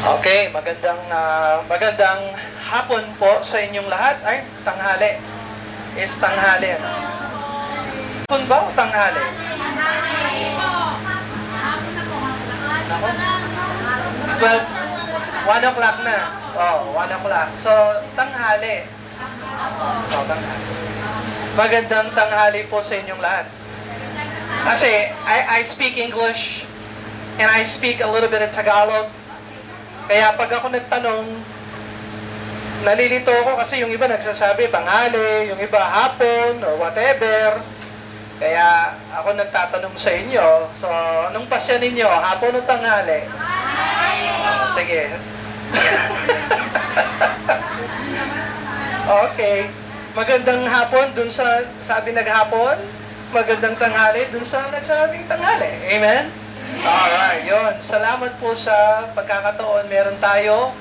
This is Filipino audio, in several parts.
Okay, magandang hapon po sa inyong lahat. Ay, tanghali. Tanghali. Hapon ba o tanghali? Ako? 12, 1 o'clock na. 1 o'clock. So, tanghali. Tanghali. Magandang tanghali po sa inyong lahat. Kasi, I speak English and I speak a little bit of Tagalog. Kaya pag ako nagtanong, nalilito ako kasi yung iba nagsasabi tanghali, yung iba hapon or whatever. Kaya ako nagtatanong sa inyo, so anong pasya ninyo? Hapon o tanghali? Sige. Okay. Magandang hapon dun sa sabi naghapon. Magandang tanghali dun sa nagsabing tanghali. Amen? Alright, yun. Salamat po sa pagkakataon. Meron tayo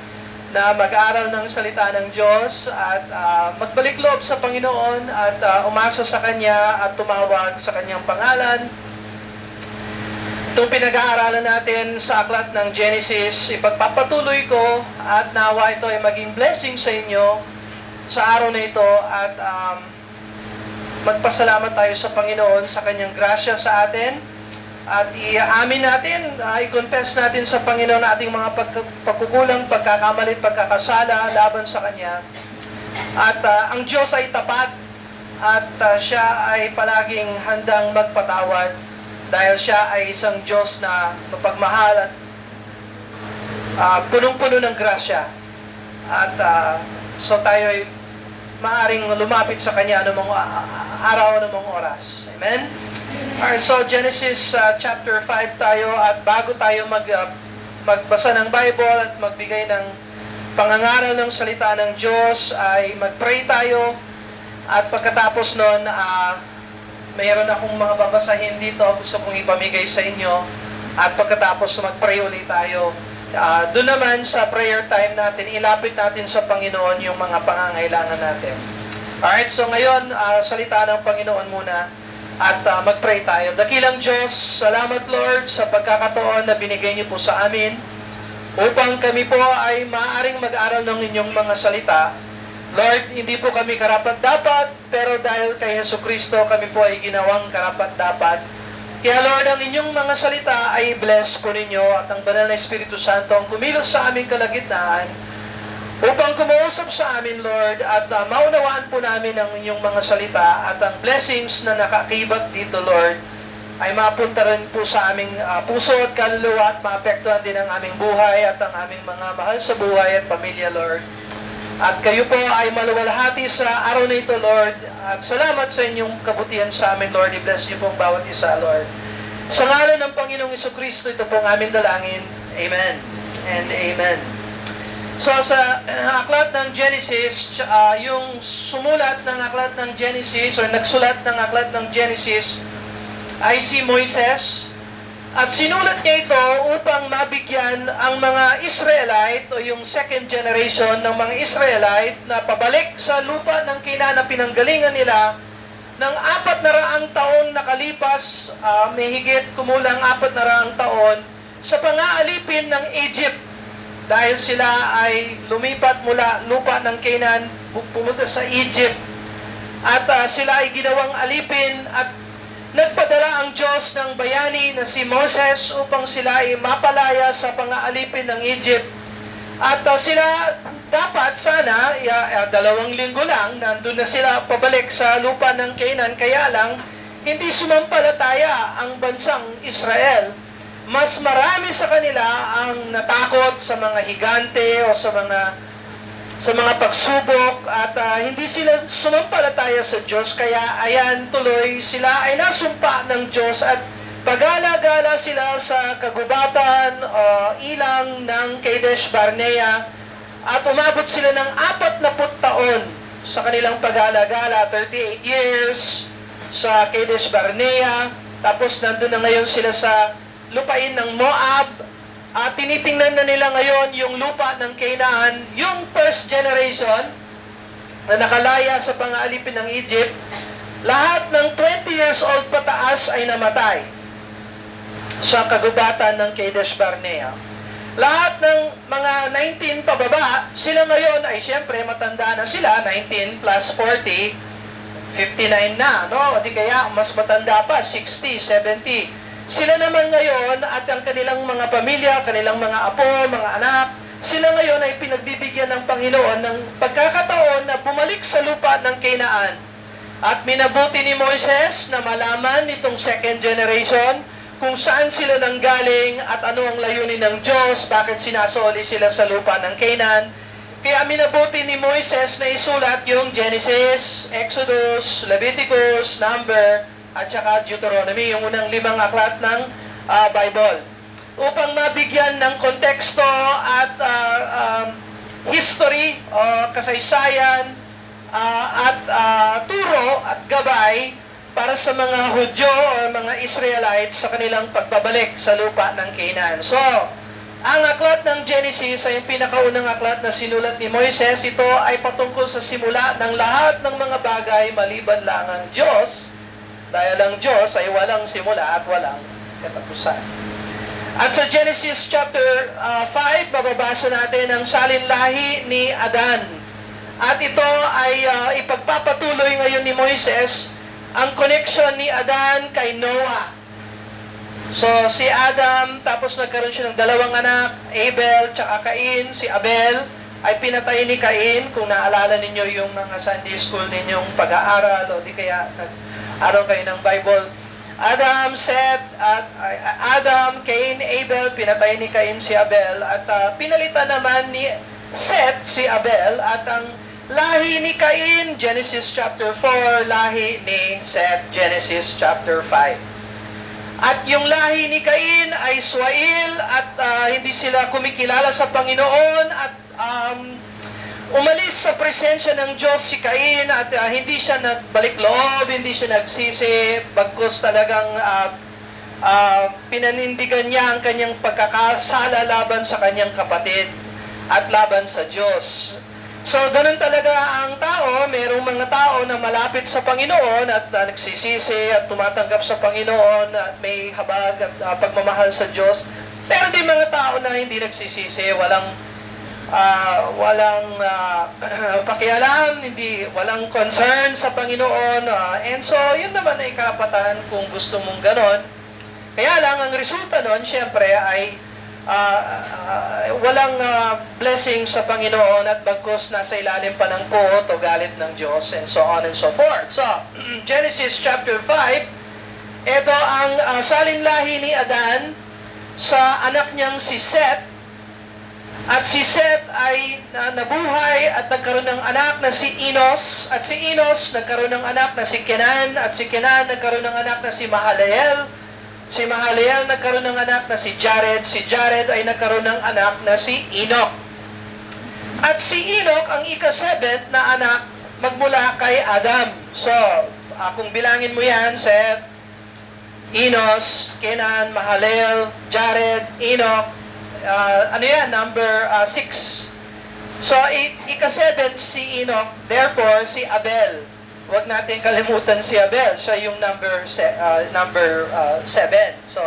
na mag-aaral ng salita ng Diyos at magbalik loob sa Panginoon at umasa sa Kanya at tumawag sa Kanyang pangalan. Itong pinag-aaralan natin sa aklat ng Genesis, ipagpapatuloy ko at nawa ito ay maging blessing sa inyo sa araw na ito at magpasalamat tayo sa Panginoon sa Kanyang grasya sa atin. At i-amin natin, i-confess natin sa Panginoon na ating mga pagkukulang, pagkakamali, pagkakasala laban sa Kanya. At ang Diyos ay tapat at siya ay palaging handang magpatawad dahil siya ay isang Diyos na mapagmahal at punong-puno ng grasya. At so tayo ay maaaring lumapit sa Kanya anumang araw, anumang oras. Amen? Alright, so Genesis chapter 5 tayo at bago tayo magbasa ng Bible at magbigay ng pangangaral ng salita ng Diyos ay mag-pray tayo at pagkatapos nun mayroon akong mga babasahin dito gusto kong ipamigay sa inyo at pagkatapos mag-pray ulit tayo. Doon naman sa prayer time natin, ilapit natin sa Panginoon yung mga pangangailangan natin. Alright, so ngayon salita ng Panginoon muna. At mag-pray tayo. Dakilang Diyos, salamat Lord sa pagkakataon na binigay niyo po sa amin upang kami po ay maaaring mag-aral ng inyong mga salita. Lord, hindi po kami karapat-dapat, pero dahil kay Jesucristo kami po ay ginawang karapat-dapat. Kaya Lord, ang inyong mga salita ay bless po ninyo at ang banal na Espiritu Santo ang kumilos sa aming kalagitnaan upang kumausap sa amin, Lord, at maunawaan po namin ang inyong mga salita at ang blessings na nakakibat dito, Lord, ay mapunta rin po sa aming puso at kaluluwa at maapektuhan din ang aming buhay at ang aming mga mahal sa buhay at pamilya, Lord. At kayo po ay maluwalhati sa araw na ito, Lord, at salamat sa inyong kabutihan sa amin, Lord. I-bless niyo pong bawat isa, Lord. Sa ngalan ng Panginoong Jesucristo, ito pong aming dalangin. Amen and amen. So sa aklat ng Genesis, yung sumulat ng aklat ng Genesis or nagsulat ng aklat ng Genesis ay si Moises at sinulat niya ito upang mabigyan ang mga Israelite o yung second generation ng mga Israelite na pabalik sa lupa ng Canaan na pinanggalingan nila ng 400 taon nakalipas, may higit kumulang 400 taon sa pang-aalipin ng Egypt. Dahil sila ay lumipat mula lupa ng Canaan, pumunta sa Egypt. At sila ay ginawang alipin at nagpadala ang Diyos ng bayani na si Moses upang sila ay mapalaya sa pang-aalipin ng Egypt. At sila dapat sana, 2 linggo lang, nandun na sila pabalik sa lupa ng Canaan. Kaya lang, hindi sumampalataya ang bansang Israel. Mas marami sa kanila ang natakot sa mga higante o sa mga pagsubok at hindi sila sumampalataya sa Diyos. Kaya ayan tuloy sila ay nasumpa ng Diyos at pagala-gala sila sa kagubatan ilang ng Kadesh Barnea at umabot sila ng 40 taon sa kanilang pagala-gala, 38 years sa Kadesh Barnea. Tapos nandun na ngayon sila sa lupain ng Moab at tinitingnan na nila ngayon yung lupa ng Canaan, yung first generation na nakalaya sa pang-aalipin ng Egypt, lahat ng 20 years old pataas ay namatay. sa kagubatan ng Kadesh Barnea. Lahat ng mga 19 pababa, sila ngayon ay siyempre matanda na sila, 19 plus 40, 59 na, no? O di kaya mas matanda pa, 60, 70. Sila naman ngayon at ang kanilang mga pamilya, kanilang mga apo, mga anak, sila ngayon ay pinagbibigyan ng Panginoon ng pagkakataon na bumalik sa lupa ng Canaan. At minabuti ni Moises na malaman nitong second generation kung saan sila nanggaling at ano ang layunin ng Diyos, bakit sinasoli sila sa lupa ng Canaan. Kaya minabuti ni Moises na isulat yung Genesis, Exodus, Leviticus, Number, at saka Deuteronomy, yung unang 5 aklat ng Bible. Upang mabigyan ng konteksto at history, kasaysayan, at turo at gabay para sa mga Hudyo o mga Israelites sa kanilang pagbabalik sa lupa ng Canaan. So, ang aklat ng Genesis ay yung pinakaunang aklat na sinulat ni Moises. Ito ay patungkol sa simula ng lahat ng mga bagay maliban lang ang Diyos. Dahil ang Diyos ay walang simula at walang katapusan. At sa Genesis chapter 5, bababasa natin ang salinlahi ni Adan. At ito ay ipagpapatuloy ngayon ni Moises ang connection ni Adan kay Noah. So, si Adam, tapos nagkaroon siya ng 2 anak, Abel, tsaka Cain. Si Abel ay pinatay ni Cain, kung naalala ninyo yung mga Sunday school ninyong pag-aaral, o di kaya nag-aaral kayo ng Bible. Adam, Seth, Adam, Cain, Abel, pinatay ni Cain si Abel, at pinalitan naman ni Seth si Abel, at ang lahi ni Cain, Genesis chapter 4, lahi ni Seth, Genesis chapter 5. At yung lahi ni Cain ay Suail, at hindi sila kumikilala sa Panginoon, at umalis sa presensya ng Diyos si Cain, at hindi siya nagbalik loob, hindi siya nagsisi, bagkus talagang pinanindigan niya ang kanyang pagkakasala laban sa kanyang kapatid at laban sa Diyos. So, ganun talaga ang tao. Merong mga tao na malapit sa Panginoon at nagsisisi at tumatanggap sa Panginoon at may habag at pagmamahal sa Diyos. Pero di mga tao na hindi nagsisisi, walang pakialam, walang concern sa Panginoon. And so, yun naman ay karapatan kung gusto mong ganon. Kaya lang, ang resulta nun, syempre, ay walang blessing sa Panginoon at bagkus nasa ilalim pa ng puot o galit ng Diyos, and so on and so forth. So, Genesis chapter 5, ito ang salinlahi ni Adan sa anak niyang si Seth. At si Seth ay nabuhay at nagkaroon ng anak na si Enos, at si Enos nagkaroon ng anak na si Kenan, at si Kenan nagkaroon ng anak na si Mahalaleel. Si Mahalaleel nagkaroon ng anak na si Jared. Si Jared ay nagkaroon ng anak na si Enoch. At si Enoch ang ika-7 na anak magmula kay Adam. So, kung bilangin mo yan, Seth, Enos, Kenan, Mahalaleel, Jared, Enoch, ano yan? Number 6. So, ika-7 si Enoch, therefore si Abel. Huwag natin kalimutan si Abel. Siya yung number 7. So,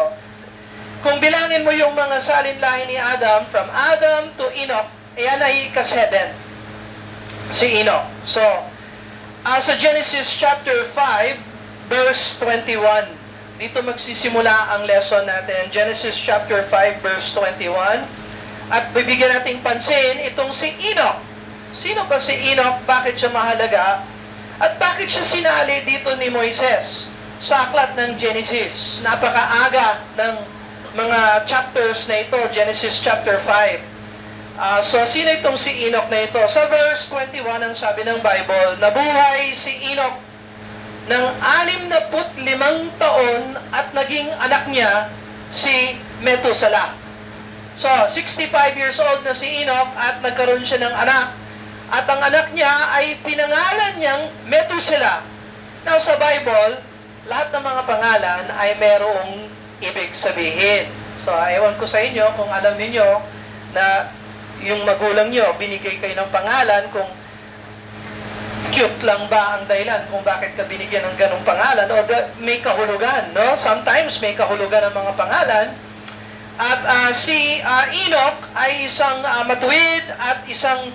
kung bilangin mo yung mga salinlahi ni Adam, from Adam to Enoch, ayan ay ika-7. Si Enoch. So, sa Genesis chapter 5, verse 21, dito magsisimula ang lesson natin. Genesis chapter 5, verse 21. At bibigyan nating pansin itong si Enoch. Sino ba si Enoch? Bakit siya mahalaga? At bakit siya sinali dito ni Moises sa aklat ng Genesis? Napakaaga ng mga chapters na ito, Genesis chapter 5. So, sino itong si Enoch na ito? Sa verse 21, ang sabi ng Bible, nabuhay si Enoch ng 65 taon at naging anak niya si Methuselah. So, 65 years old na si Enoch at nagkaroon siya ng anak. At ang anak niya ay pinangalan niyang Methuselah. Now sa Bible, lahat ng mga pangalan ay merong ibig sabihin. So ewan ko sa inyo kung alam niyo na yung magulang niyo, binigay kayo ng pangalan, kung cute lang ba ang dahilan kung bakit ka binigyan ng ganong pangalan o may kahulugan, no? Sometimes may kahulugan ang mga pangalan. At si Enoch ay isang matuwid at isang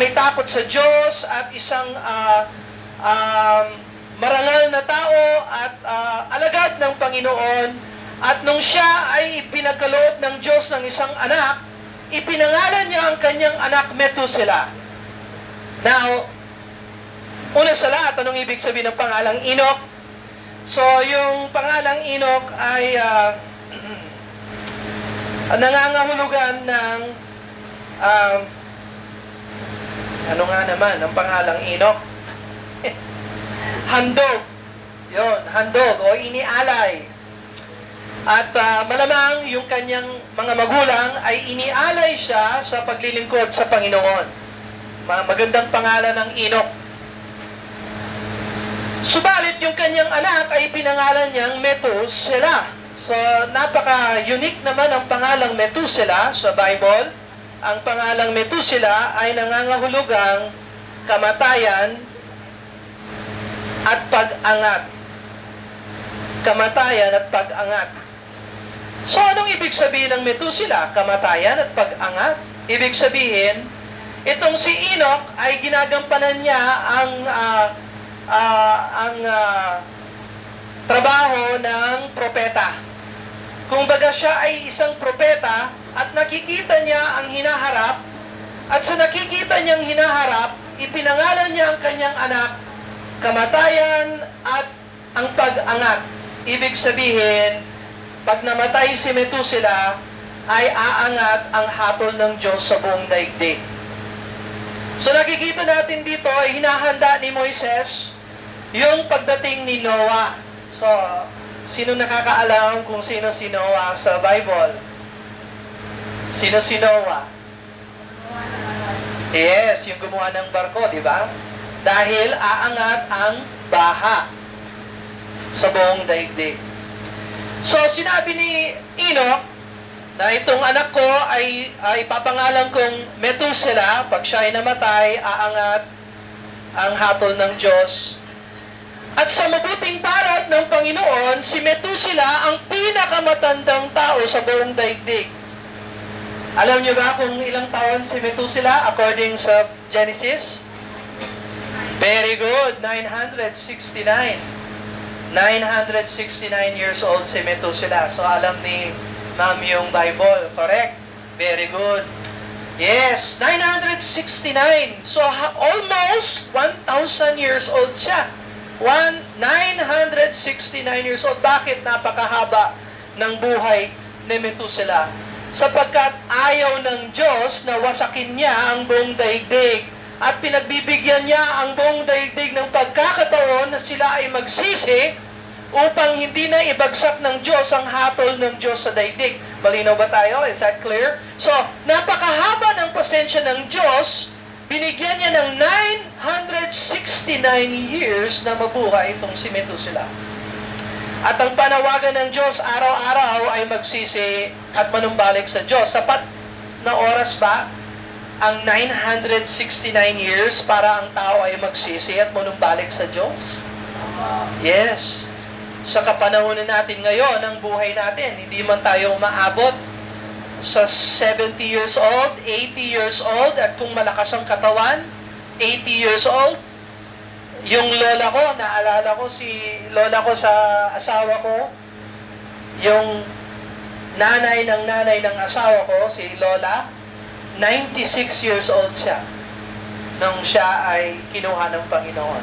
may takot sa Diyos at isang marangal na tao at alagad ng Panginoon. At nung siya ay pinagkaloob ng Diyos ng isang anak, ipinangalan niya ang kanyang anak Methuselah. Now, una sa lahat, anong ibig sabihin ng pangalang Enoch? So, yung pangalang Enoch ay nangangahulugan ng ano nga naman ang pangalang Enoch? Handog. Yon, handog o inialay. At malamang yung kanyang mga magulang ay inialay siya sa paglilingkod sa Panginoon. Magandang pangalan ng Enoch. Subalit yung kanyang anak ay pinangalan niyang Methuselah. So napaka-unique naman ang pangalang Methuselah sa Bible. Ang pangalang Methuselah ay nangangahulugang kamatayan at pag-angat. Kamatayan at pag-angat. So, anong ibig sabihin ng Methuselah? Kamatayan at pag-angat. Ibig sabihin, itong si Enoch ay ginagampanan niya ang trabaho ng propeta. Kung baga siya ay isang propeta at nakikita niya ang hinaharap, at sa nakikita niyang hinaharap, ipinangalan niya ang kanyang anak, kamatayan at ang pag-angat. Ibig sabihin, pag namatay si Methuselah, ay aangat ang hatol ng Diyos sa buong daigdig. So nakikita natin dito ay hinahanda ni Moises yung pagdating ni Noah. So, sino nakakaalam kung sino si Noah sa Bible? Sino si Noah? Yes, yung gumawa ng barko, di ba? Dahil aangat ang baha sa buong daigdig. So, sinabi ni Enoch na itong anak ko ay papangalan kong Methuselah. Pag siya ay namatay, aangat ang hatol ng Diyos. At sa mabuting parat ng Panginoon, si Methuselah ang pinakamatandang tao sa buong daigdig. Alam niyo ba kung ilang taon si Methuselah according sa Genesis? Very good, 969. 969 years old si Methuselah. So alam ni Ma'am yung Bible, correct? Very good. Yes, 969. So almost 1,000 years old siya. 969 years old. Bakit napakahaba ng buhay ni Methuselah? Sapagkat ayaw ng Diyos na wasakin niya ang buong daigdig. At pinagbibigyan niya ang buong daigdig ng pagkakataon na sila ay magsisi upang hindi na ibagsak ng Diyos ang hatol ng Diyos sa daigdig. Malinaw ba tayo? Is that clear? So, napakahaba ng pasensya ng Diyos, binigyan niya ng 969 years na mabuhay itong si Methuselah. At ang panawagan ng Diyos araw-araw ay magsisi at manumbalik sa Diyos. Sapat na oras ba ang 969 years para ang tao ay magsisi at manumbalik sa Diyos? Yes. Sa kapanahonan natin ngayon, ang buhay natin, hindi man tayo maabot sa 70 years old, 80 years old, at kung malakas ang katawan, 80 years old. Yung lola ko, naalala ko si lola ko sa asawa ko, yung nanay ng asawa ko, si lola, 96 years old siya nung siya ay kinuha ng Panginoon.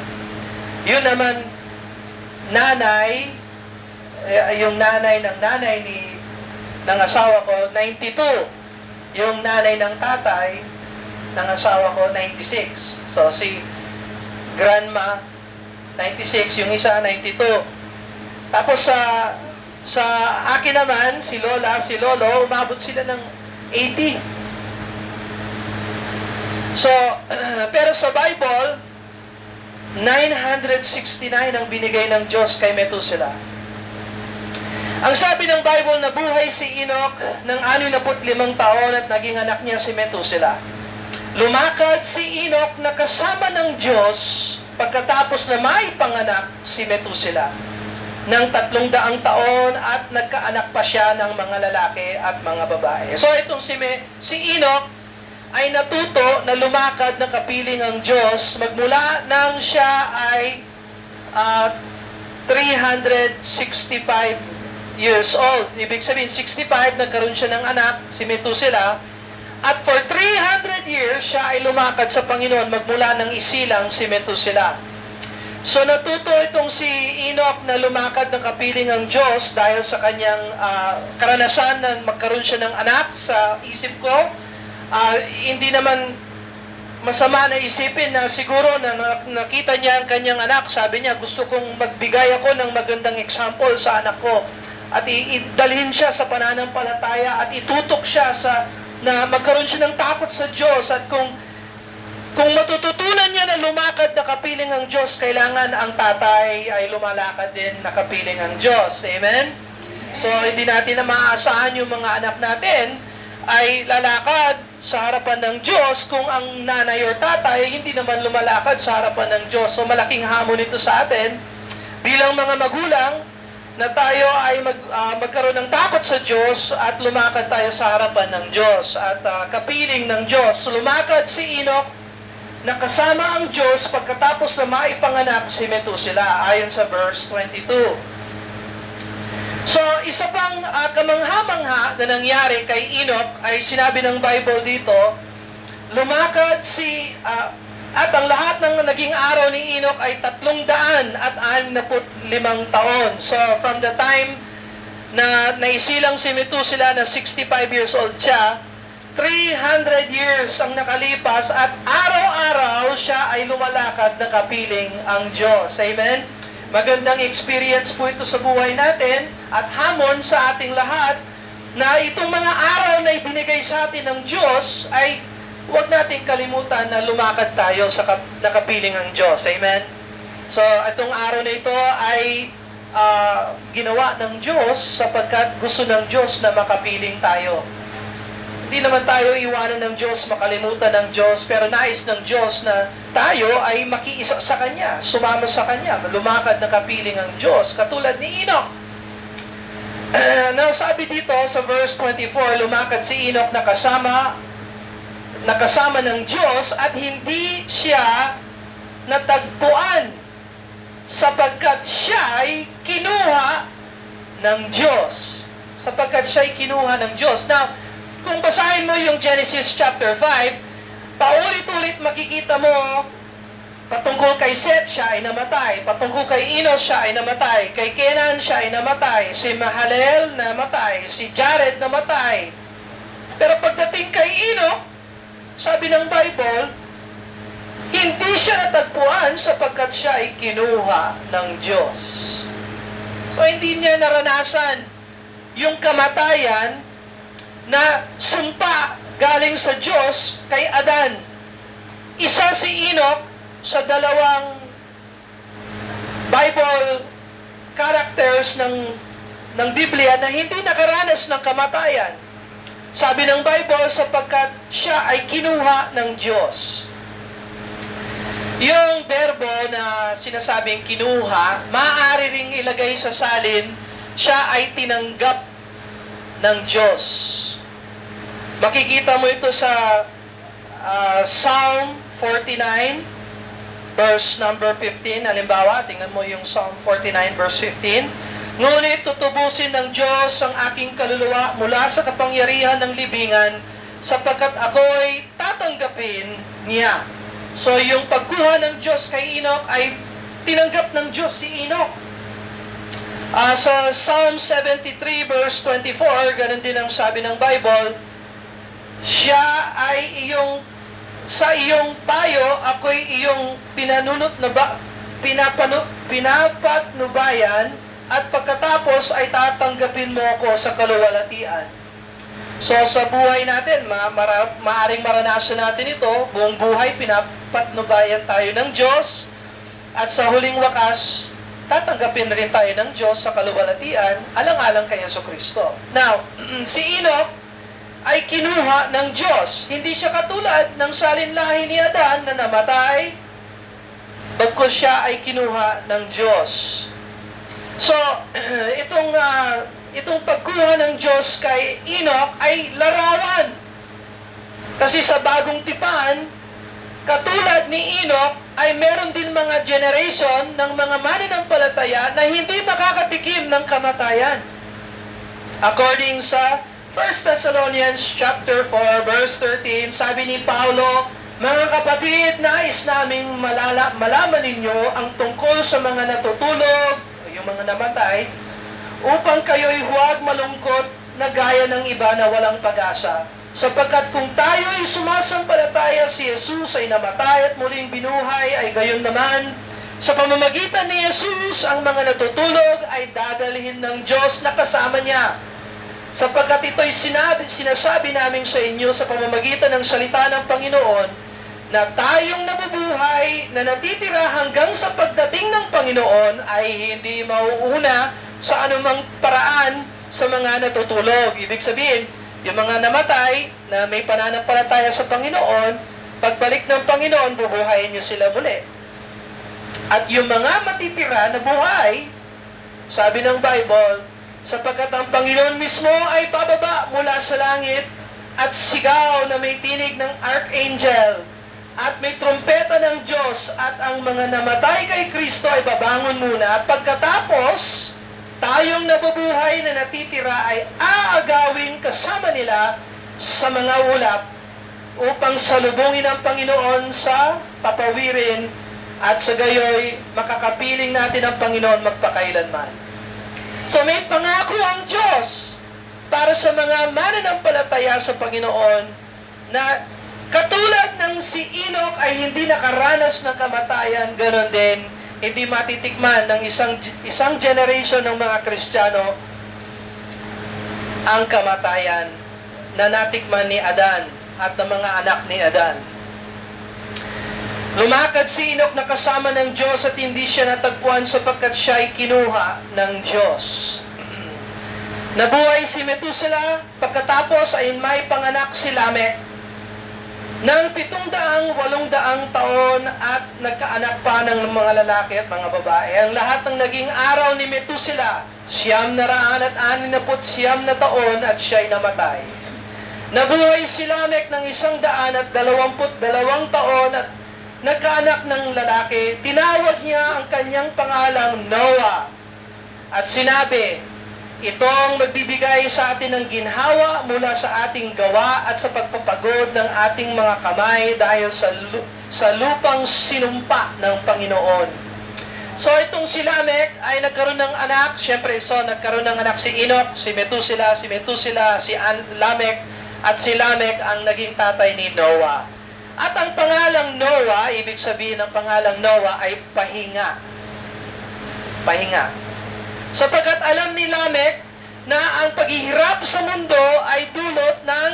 Yun naman, nanay, yung nanay ng asawa ko, 92. Yung nanay ng tatay ng asawa ko, 96. So, si grandma, 96. Yung isa, 92. Tapos sa akin naman, si lola, si lolo, umabot sila ng 80. So, pero sa Bible, 969 ang binigay ng Diyos kay Methuselah. Ang sabi ng Bible na buhay si Enoch ng 65 taon at naging anak niya si Methuselah. Lumakad si Enoch na kasama ng Diyos pagkatapos na maipanganak si Methuselah ng 300 taon at nagkaanak pa siya ng mga lalaki at mga babae. So itong si Enoch ay natuto na lumakad na kapiling ang Diyos magmula nang siya ay 365 years old. Ibig sabihin, 65, nagkaroon siya ng anak, si Methuselah. At for 300 years, siya ay lumakad sa Panginoon magmula ng isilang si Methuselah. So natuto itong si Enoch na lumakad ng kapiling ang Diyos dahil sa kanyang karanasan na magkaroon siya ng anak. Sa isip ko, hindi naman masama na isipin na siguro na nakita niya ang kanyang anak. Sabi niya, gusto kong magbigay ako ng magandang example sa anak ko. At idalhin siya sa pananampalataya at itutok siya na magkaroon siya ng takot sa Diyos. At kung matututunan niya na lumakad na kapiling ang Diyos, kailangan ang tatay ay lumalakad din na kapiling ang Diyos. Amen? So, hindi natin na maaasahan yung mga anak natin ay lalakad sa harapan ng Diyos kung ang nanay or tatay hindi naman lumalakad sa harapan ng Diyos. So, malaking hamon ito sa atin bilang mga magulang na tayo ay magkaroon ng takot sa Diyos at lumakad tayo sa harapan ng Diyos at kapiling ng Diyos. So, lumakad si Enoch na kasama ang Diyos pagkatapos na maipanganak si Methuselah ayon sa verse 22. So, isa pang kamangha-mangha na nangyari kay Enoch ay sinabi ng Bible dito, lumakad at ang lahat ng naging araw ni Enoch ay 365 taon. So, from the time na naisilang si Methuselah na 65 years old siya, 300 years ang nakalipas at araw-araw siya ay lumalakad na kapiling ang Diyos. Amen? Magandang experience po ito sa buhay natin at hamon sa ating lahat na itong mga araw na ibinigay sa atin ng Diyos ay huwag nating kalimutan na lumakad tayo sa nakapiling ang Diyos. Amen? So, itong araw na ito ay ginawa ng Diyos sapagkat gusto ng Diyos na makapiling tayo. Hindi naman tayo iwanan ng Diyos, makalimutan ng Diyos, pero nais ng Diyos na tayo ay makiisa sa Kanya, sumama sa Kanya, lumakad na kapiling ang Diyos, katulad ni Enoch. Sabi dito sa verse 24, lumakad si Enoch na kasama ng Diyos at hindi siya natagpuan sapagkat siya ay kinuha ng Diyos. Sapagkat siya ay kinuha ng Diyos. Now, kung basahin mo yung Genesis chapter 5, paulit-ulit makikita mo patungkol kay Seth siya ay namatay, patungkol kay Enos siya ay namatay, kay Kenan siya ay namatay, si Mahalalel namatay, si Jared namatay. Pero pagdating kay Enoch, sabi ng Bible, hindi siya natagpuan sapagkat siya ay kinuha ng Diyos. So hindi niya naranasan yung kamatayan na sumpa galing sa Diyos kay Adan. Isa si Enoch sa dalawang Bible characters ng Biblia na hindi nakaranas ng kamatayan. Sabi ng Bible, sapagkat siya ay kinuha ng Diyos. Yung verbo na sinasabing kinuha, maaari ring ilagay sa salin, siya ay tinanggap ng Diyos. Makikita mo ito sa Psalm 49, verse number 15. Halimbawa, tingnan mo yung Psalm 49, verse 15. Ngunit tutubusin ng Diyos ang aking kaluluwa mula sa kapangyarihan ng libingan, sapagkat ako'y tatanggapin niya. So, yung pagkuha ng Diyos kay Enoch ay tinanggap ng Diyos si Enoch. Sa Psalm 73, verse 24, ganun din ang sabi ng Bible, siya ay sa iyong payo, ako'y iyong pinapatnubayan, at pagkatapos ay tatanggapin mo ako sa kaluwalhatian. So sa buhay natin, maaring maranasan natin ito, buong buhay pinapatnubayan tayo ng Diyos, at sa huling wakas, tatanggapin rin tayo ng Diyos sa kaluwalhatian, alang-alang kay Jesucristo. Now, si Enoch ay kinuha ng Diyos. Hindi siya katulad ng salinlahi ni Adan na namatay, bagkus siya ay kinuha ng Diyos. So, itong pagkuha ng Diyos kay Enoch ay larawan. Kasi sa bagong tipan, katulad ni Enoch, ay meron din mga generation ng mga mananampalataya na hindi makakatikim ng kamatayan. According sa 1 Thessalonians chapter 4 verse 13, sabi ni Paulo, mga kapatid, nais naming malaman ninyo ang tungkol sa mga natutulog, yung mga namatay, upang kayo'y huwag malungkot na gaya ng iba na walang pag-asa. Sapagkat kung tayo'y sumasampalataya si Jesus ay namatay at muling binuhay, ay gayon naman, sa pamamagitan ni Jesus, ang mga natutulog ay dadalhin ng Diyos na kasama niya. Sapagkat ito'y sinasabi namin sa inyo sa pamamagitan ng salita ng Panginoon, na tayong nabubuhay, na natitira hanggang sa pagdating ng Panginoon, ay hindi mauuna sa anumang paraan sa mga natutulog. Ibig sabihin, yung mga namatay na may pananampalataya sa Panginoon, pagbalik ng Panginoon, bubuhayin niyo sila muli. At yung mga matitira na buhay, sabi ng Bible, sapagkat ang Panginoon mismo ay bababa mula sa langit at sigaw na may tinig ng archangel at may trumpeta ng Diyos at ang mga namatay kay Kristo ay babangon muna at pagkatapos, tayong nabubuhay na natitira ay aagawin kasama nila sa mga ulap upang salubungin ang Panginoon sa papawirin at sa gayoy makakapiling natin ang Panginoon magpakailanman. So may pangako ang Diyos para sa mga mananampalataya sa Panginoon na katulad ng si Enoch ay hindi nakaranas ng kamatayan, ganon din hindi matitikman ng isang generation ng mga Kristiyano ang kamatayan na natikman ni Adan at ng mga anak ni Adan. Lumakad si Enoch na kasama ng Diyos at hindi siya natagpuan sapagkat siya ay kinuha ng Diyos. Nabuhay si Methuselah, pagkatapos ay may panganak si Lamech ng 700-800 taon at nagkaanak pa ng mga lalaki at mga babae. Ang lahat ng naging araw ni Methuselah, 969 na taon at siya'y namatay. Nabuhay si Lamech ng 122 taon at nagkaanak ng lalaki. Tinawag niya ang kanyang pangalang Noah at sinabi, itong magbibigay sa atin ng ginhawa mula sa ating gawa at sa pagpapagod ng ating mga kamay dahil sa lupang sinumpa ng Panginoon. So itong si Lamech ay nagkaroon ng anak. Siyempre, nagkaroon ng anak si Enoch, si Methuselah, si Lamech, at si Lamech ang naging tatay ni Noah. At ang pangalang Noah, ibig sabihin ng pangalang Noah ay pahinga. Pahinga. Sapagkat alam ni Lamech na ang paghihirap sa mundo ay dulot ng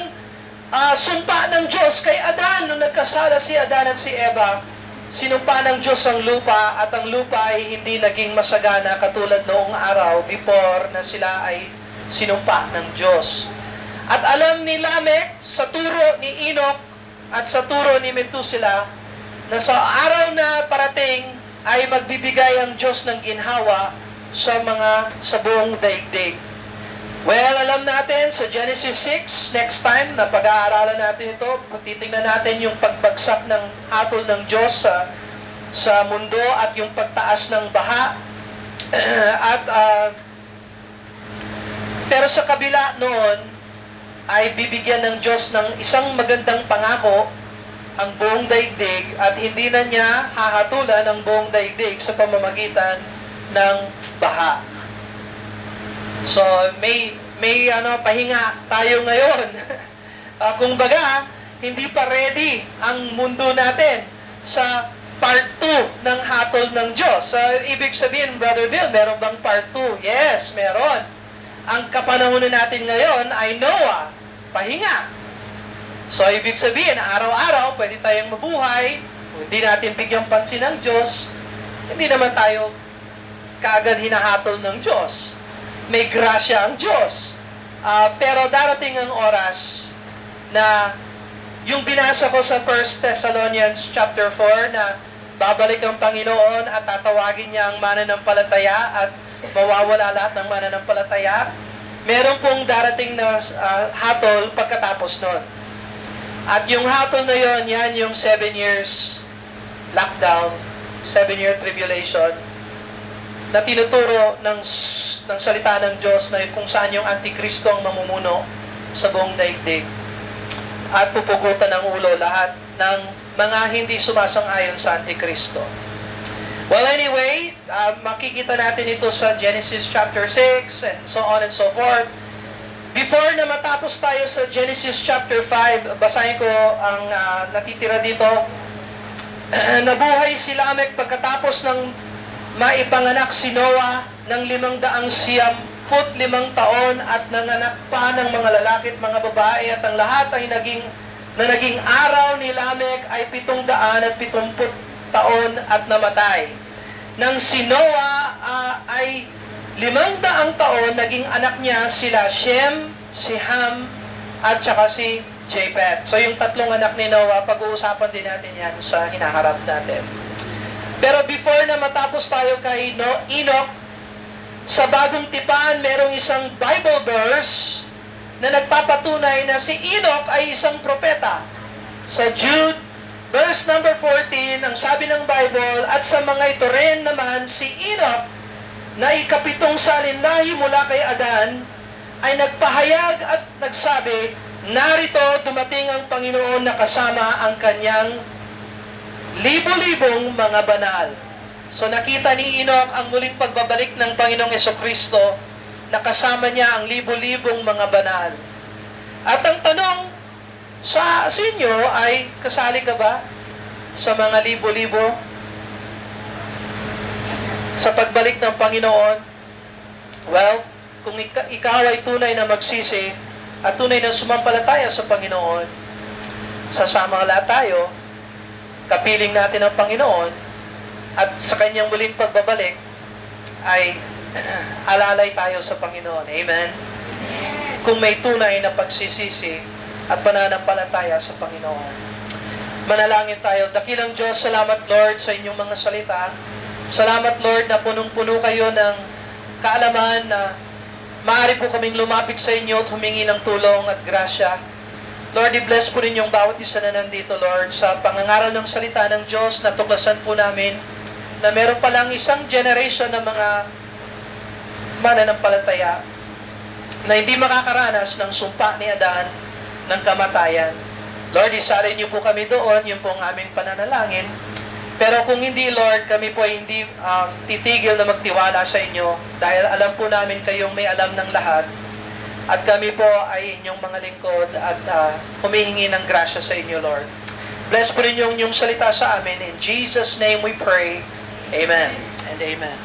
sumpa ng Diyos kay Adan. Nung nagkasala si Adan at si Eva, sinumpa ng Diyos ang lupa at ang lupa ay hindi naging masagana katulad noong araw before na sila ay sinumpa ng Diyos. At alam ni Lamech sa turo ni Enoch at sa turo ni Methuselah na sa araw na parating ay magbibigay ang Diyos ng ginhawa sa buong daigdig. Well, alam natin sa Genesis 6, next time na pag-aaralan natin ito, titingnan natin yung pagbagsak ng hatol ng Diyos sa mundo at yung pagtaas ng baha. Pero sa kabila noon, ay bibigyan ng Diyos ng isang magandang pangako ang buong daigdig at hindi na niya hahatulan ang buong daigdig sa pamamagitan ng baha. So, may pahinga tayo ngayon. Kung baga, hindi pa ready ang mundo natin sa part 2 ng hatol ng Diyos. Ibig sabihin, Brother Bill, meron bang part 2? Yes, meron. Ang kapanahonan natin ngayon ay Noah, pahinga. So, ibig sabihin, araw-araw, pwede tayong mabuhay, hindi natin bigyan pansin ng Diyos, hindi naman tayo kaagad hinahatol ng Diyos. May grasya ang Diyos. Pero darating ang oras na yung binasa ko sa 1 Thessalonians chapter 4 na babalik ang Panginoon at tatawagin niya ang mananampalataya at mawawala lahat ng mananampalataya. Meron pong darating na hatol pagkatapos nun. At yung hatol na yon, yan yung 7 years lockdown, 7-year tribulation na tinuturo ng salita ng Diyos na kung saan yung Antikristo ang mamumuno sa buong daigdig. At pupugutan ng ulo lahat ng mga hindi sumasang-ayon sa Antikristo. Well, anyway, makikita natin ito sa Genesis chapter 6 and so on and so forth. Before na matapos tayo sa Genesis chapter 5, basahin ko ang natitira dito. Nabuhay si Lamech pagkatapos ng maipanganak si Noah ng 595 taon at nanganak pa ng mga lalaki at mga babae at ang lahat ay naging araw ni Lamech ay 770 taon at namatay. Nang si Noah ay 500 taon, naging anak niya sila Shem, si Ham, at saka si Japheth. So yung tatlong anak ni Noah, pag-uusapan din natin yan sa hinaharap natin. Pero before na matapos tayo kay Enoch, sa Bagong Tipan, merong isang Bible verse na nagpapatunay na si Enoch ay isang propeta. Sa Jude, verse number 14, ang sabi ng Bible, at sa mga ito rin naman, si Enoch, na ikapitong salinlahi mula kay Adan, ay nagpahayag at nagsabi, narito dumating ang Panginoon na kasama ang kanyang libo-libong mga banal. So nakita ni Enoch ang muling pagbabalik ng Panginoong Jesucristo na kasama niya ang libo-libong mga banal. At ang tanong sa inyo ay, kasali ka ba sa mga libo-libo sa pagbalik ng Panginoon? Well, kung ikaw ay tunay na magsisi at tunay na sumampalataya sa Panginoon, sasama lahat tayo, kapiling natin ang Panginoon, at sa kanyang muling pagbabalik ay alalay tayo sa Panginoon. Amen? Kung may tunay na pagsisisi at pananampalataya sa Panginoon. Manalangin tayo. Dakilang Diyos, salamat Lord sa inyong mga salita. Salamat Lord na punong-puno kayo ng kaalaman na maaari po kaming lumapit sa inyo at humingi ng tulong at grasya. Lord, i-bless po ninyong bawat isa na nandito, Lord, sa pangangaral ng salita ng Diyos na tuklasan po namin na meron palang isang generation ng mga mananampalataya na hindi makakaranas ng sumpa ni Adan ng kamatayan. Lord, isalin niyo po kami doon, yun po ang aming pananalangin. Pero kung hindi, Lord, kami po ay hindi titigil na magtiwala sa inyo dahil alam po namin kayong may alam ng lahat at kami po ay inyong mga lingkod at humihingi ng grasya sa inyo, Lord. Bless po rin yung salita sa amin. In Jesus' name we pray. Amen and amen.